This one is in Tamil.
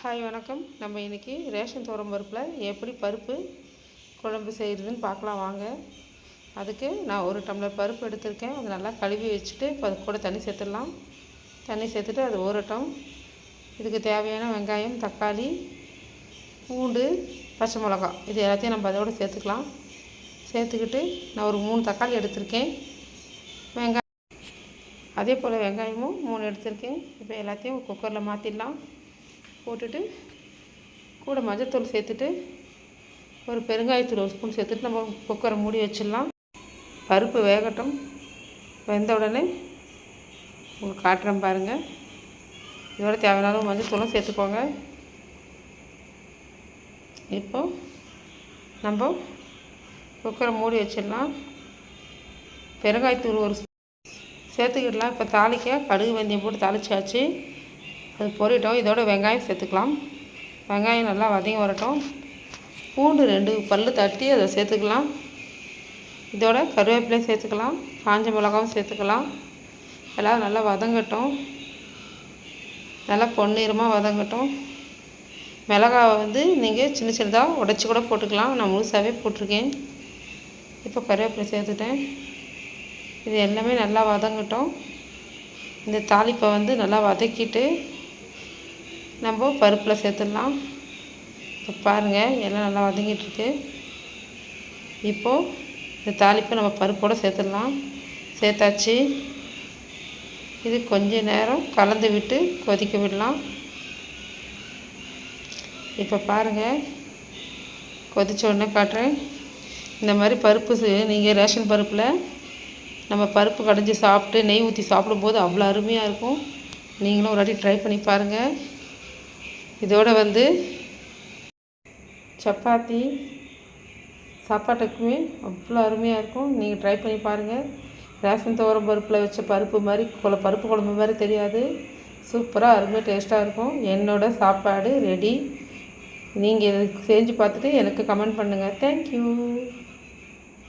ஹாய் வணக்கம். நம்ம இன்றைக்கி ரேஷன் துவரம் பருப்பில் எப்படி பருப்பு குழம்பு செய்கிறதுன்னு பார்க்கலாம் வாங்க. அதுக்கு நான் 1 டம்ளர் பருப்பு எடுத்திருக்கேன். அதை நல்லா கழுவி வச்சுட்டு இப்போ அது கூட தண்ணி சேர்த்துடலாம். தண்ணி சேர்த்துட்டு அது ஊறட்டும். இதுக்கு தேவையான வெங்காயம், தக்காளி, பூண்டு, பச்சை மிளகா இது எல்லாத்தையும் நம்ம அதோடு சேர்த்துக்கலாம். சேர்த்துக்கிட்டு நான் ஒரு 3 தக்காளி எடுத்திருக்கேன். வெங்காயம் அதே போல் வெங்காயமும் 3 எடுத்திருக்கேன். இப்போ எல்லாத்தையும் குக்கரில் மாற்றிடலாம். போட்டுட்டு கூட மஞ்சத்தூள் சேர்த்துட்டு ஒரு பெருங்காயத்தூள் 1 ஸ்பூன் சேர்த்துட்டு நம்ம குக்கரை மூடி வச்சிடலாம். பருப்பு வேகட்டும். வெந்த உடனே உங்களுக்கு காட்டுறேன் பாருங்கள். இதோட தேவையான மஞ்சத்தூளும் சேர்த்துக்கோங்க. இப்போது நம்ம குக்கரை மூடி வச்சிடலாம். பெருங்காயத்தூள் 1 சேர்த்துக்கிடலாம். இப்போ தாளிக்க கடுகு வெந்தயம் போட்டு தாளிச்சாச்சு. அது பொரியட்டும். இதோட வெங்காயம் சேர்த்துக்கலாம். வெங்காயம் நல்லா வதங்கி வரட்டும். பூண்டு 2 பல் தட்டி அதை சேர்த்துக்கலாம். இதோட கருவேப்பிலை சேர்த்துக்கலாம். காஞ்ச மிளகாவும் சேர்த்துக்கலாம். எல்லாம் நல்லா வதங்கட்டும். நல்லா பொன்னிறமாக வதங்கட்டும். மிளகாவை நீங்கள் சின்ன சின்னதாக உடச்சி கூட போட்டுக்கலாம். நான் முழுசாகவே போட்டிருக்கேன். இப்போ கருவேப்பிலை சேர்த்துட்டேன். இது எல்லாமே நல்லா வதங்கட்டும். இந்த தாளிப்பை நல்லா வதக்கிட்டு நம்ம பருப்பில் சேர்த்துடலாம். இப்போ பாருங்கள் எல்லாம் நல்லா வதங்கிட்டுருக்கு. இப்போது இந்த தாளிப்பை நம்ம பருப்போடு சேர்த்துடலாம். சேர்த்தாச்சு. இது கொஞ்ச நேரம் கலந்து விட்டு கொதிக்க விடலாம். இப்போ பாருங்கள் கொதித்த உடனே காட்டுறேன். இந்த மாதிரி பருப்பு நீங்கள் ரேஷன் பருப்பில் நம்ம பருப்பு கடைஞ்சி சாப்பிட்டு நெய் ஊற்றி சாப்பிடும்போது அவ்வளோ அருமையாக இருக்கும். நீங்களும் ஒரு வாட்டி ட்ரை பண்ணி பாருங்கள். இதோட சப்பாத்தி சாப்பாட்டுக்குமே அவ்வளோ அருமையாக இருக்கும். நீங்கள் ட்ரை பண்ணி பாருங்கள். ரேஷன் துவரம் பருப்பில் வச்ச பருப்பு மாதிரி பருப்பு குழம்பு மாதிரி தெரியாது. சூப்பராக அருமையாக டேஸ்ட்டாக இருக்கும். என்னோடய சாப்பாடு ரெடி. நீங்கள் செஞ்சு பார்த்துட்டு எனக்கு கமெண்ட் பண்ணுங்கள். தேங்க்யூ.